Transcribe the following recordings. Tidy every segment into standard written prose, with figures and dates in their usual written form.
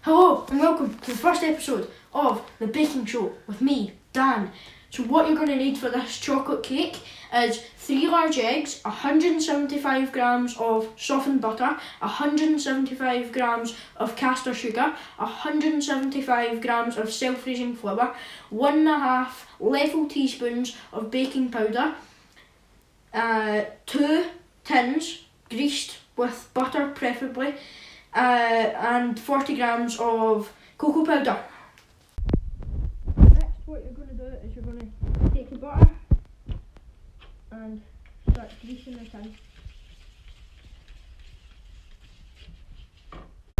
Hello and welcome to the first episode of the baking show with me, Dan. So what you're going to need for this chocolate cake is 3 large eggs, 175 grams of softened butter, 175 grams of caster sugar, 175 grams of self-raising flour, 1.5 level teaspoons of baking powder, 2 tins greased with butter preferably, and 40 grams of cocoa powder. Next, what you're going to do is you're going to take the butter and start greasing the tin.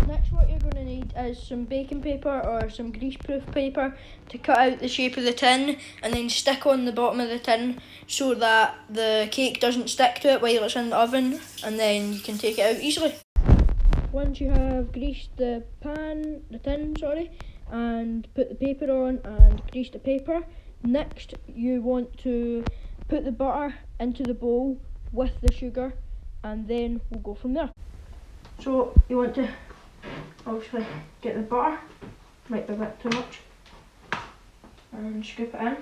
Next, what you're going to need is some baking paper or some grease-proof paper to cut out the shape of the tin and then stick on the bottom of the tin so that the cake doesn't stick to it while it's in the oven, and then you can take it out easily. Once you have greased the tin, and put the paper on and grease the paper, next you want to put the butter into the bowl with the sugar, and then we'll go from there. So you want to obviously get the butter, might be a bit too much, and scoop it in.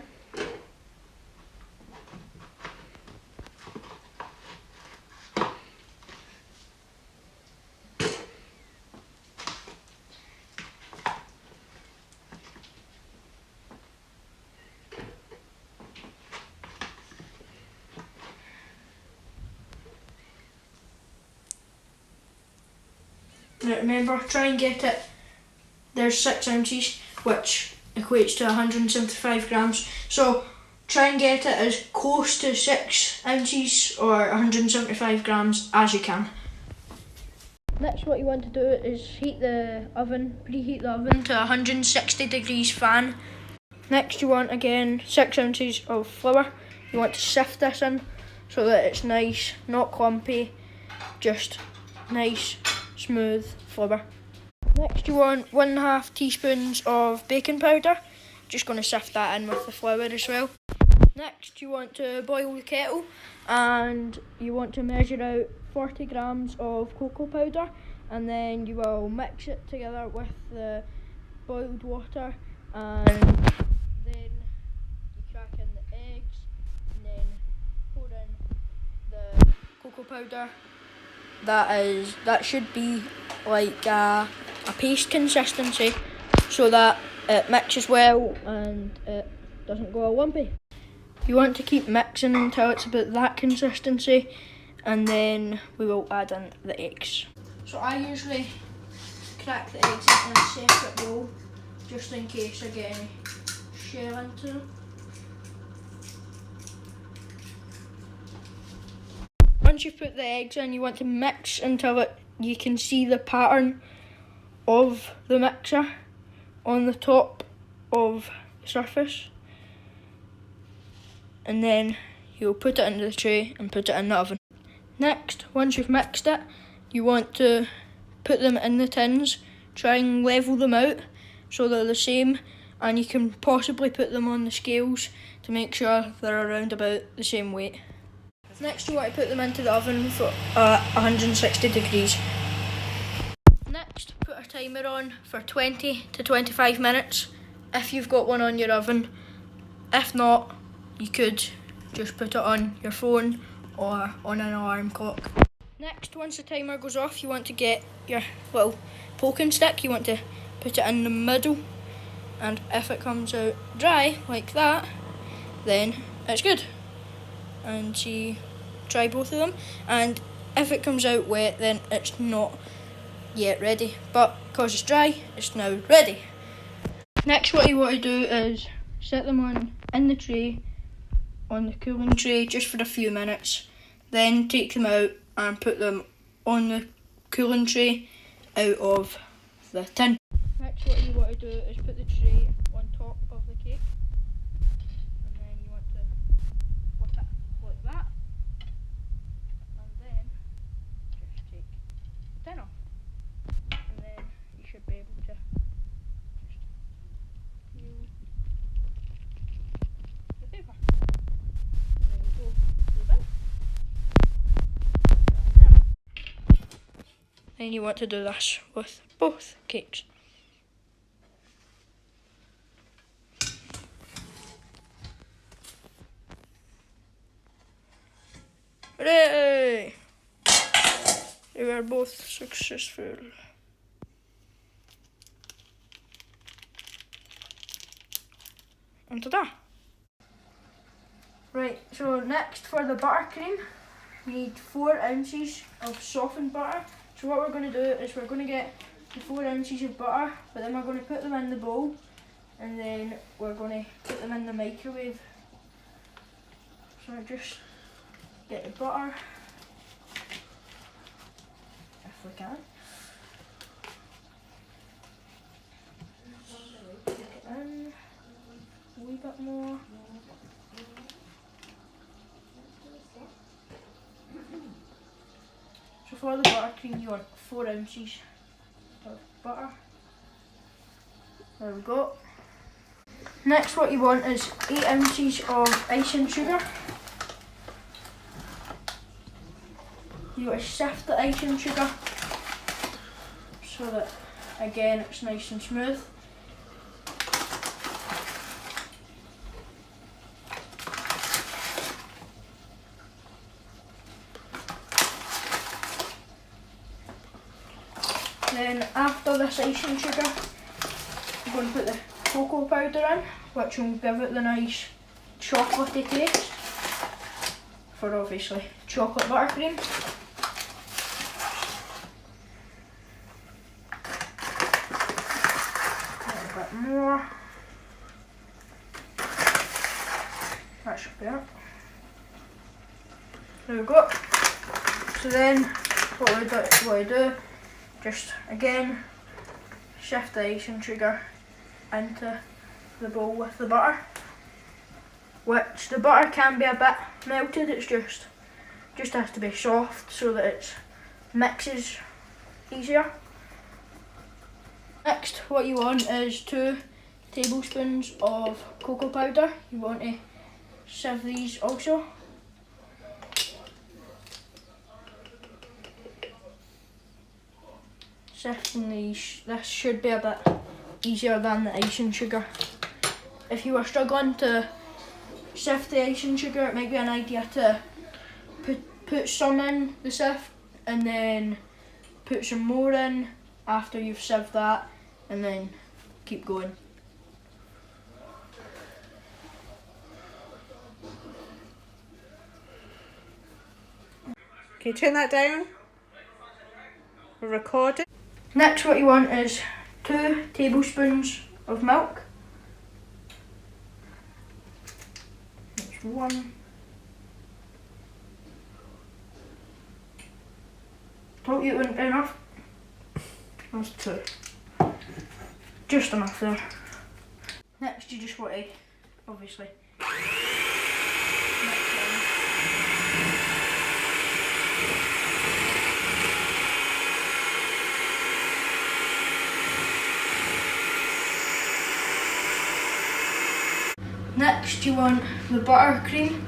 Now remember, try and get it, there's 6 ounces, which equates to 175 grams, so try and get it as close to 6 ounces or 175 grams as you can. Next, what you want to do is preheat the oven to 160 degrees fan. Next you want again 6 ounces of flour. You want to sift this in so that it's nice, not clumpy, just nice smooth flour. Next you want 1.5 teaspoons of baking powder. Just going to sift that in with the flour as well. Next you want to boil the kettle and you want to measure out 40 grams of cocoa powder, and then you will mix it together with the boiled water, and then you crack in the eggs and then pour in the cocoa powder. That should be like a paste consistency so that it mixes well and it doesn't go all lumpy. You want to keep mixing until it's about that consistency, and then we will add in the eggs. So I usually crack the eggs in a separate bowl just in case I get any shell into them. Once you've put the eggs in, you want to mix until you can see the pattern of the mixer on the top of the surface. And then you'll put it into the tray and put it in the oven. Next, once you've mixed it, you want to put them in the tins, try and level them out so they're the same, and you can possibly put them on the scales to make sure they're around about the same weight. Next you want to put them into the oven for 160 degrees. Next, put a timer on for 20 to 25 minutes if you've got one on your oven. If not, you could just put it on your phone or on an alarm clock. Next, once the timer goes off, you want to get your little poking stick, you want to put it in the middle, and if it comes out dry like that, then it's good. And try both of them, and if it comes out wet, then it's not yet ready, but because it's dry, it's now ready. Next, what you want to do is set them in the tray, on the cooling tray, just for a few minutes, then take them out and put them on the cooling tray out of the tin. Next, what you want to do is put the tray on top of the cake, and then you want to flip it like that, and then just take the tin off, and then you should be able to just peel the paper. There you go. Then you want to do this with both cakes. Hooray! They were both successful. And ta-da! Right, so next for the buttercream, we need 4 ounces of softened butter. So what we're going to do is we're going to get the 4 ounces of butter, but then we're going to put them in the bowl, and then we're going to put them in the microwave. So just get the butter, if we can. Stick it in a wee bit more. So for the buttercream you want 4 ounces of butter. There we go. Next what you want is 8 ounces of icing sugar. You want to sift the icing sugar so that again it's nice and smooth. Then after this icing sugar, I'm going to put the cocoa powder in, which will give it the nice chocolatey taste for obviously chocolate buttercream. A bit more. That should be it. There we go. So then what I do, just again shift the icing sugar into the bowl with the butter, which the butter can be a bit melted, it's just has to be soft so that it mixes easier. Next what you want is 2 tablespoons of cocoa powder. You want to sieve these also. Sifting these, this should be a bit easier than the icing sugar. If you were struggling to sift the icing sugar, it might be an idea to put some in the sift and then put some more in after you've sieved that, and then keep going. Can you turn that down? We're recording. Next what you want is 2 tablespoons of milk. That's 1. Thought you wouldn't be enough. That's 2. Just enough there. Next you just want to obviously mix it in. Next you want the buttercream,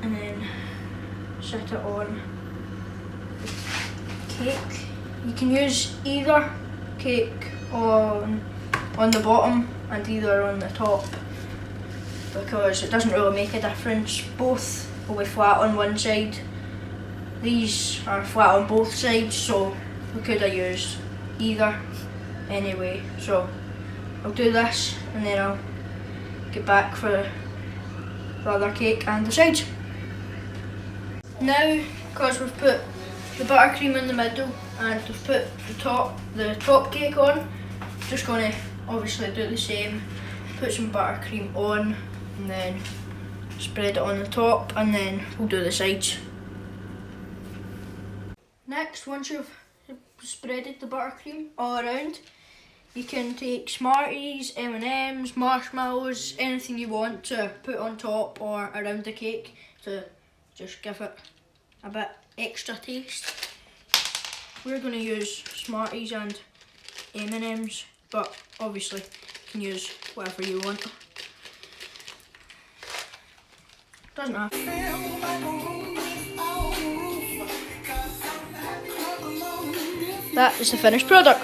and then set it on the cake. You can use either cake on the bottom and either on the top, because it doesn't really make a difference. Both will be flat on one side. These are flat on both sides, so we could have used either anyway. So I'll do this and then I'll get back for the other cake and the sides. Now, because we've put the buttercream in the middle and we've put the top cake on, just going to obviously do the same. Put some buttercream on and then spread it on the top, and then we'll do the sides. Next, once you've spreaded the buttercream all around, you can take Smarties, M&ms, marshmallows, anything you want to put on top or around the cake to just give it a bit extra taste. We're going to use Smarties and M&ms, but obviously you can use whatever you want. Doesn't have to. That is the finished product.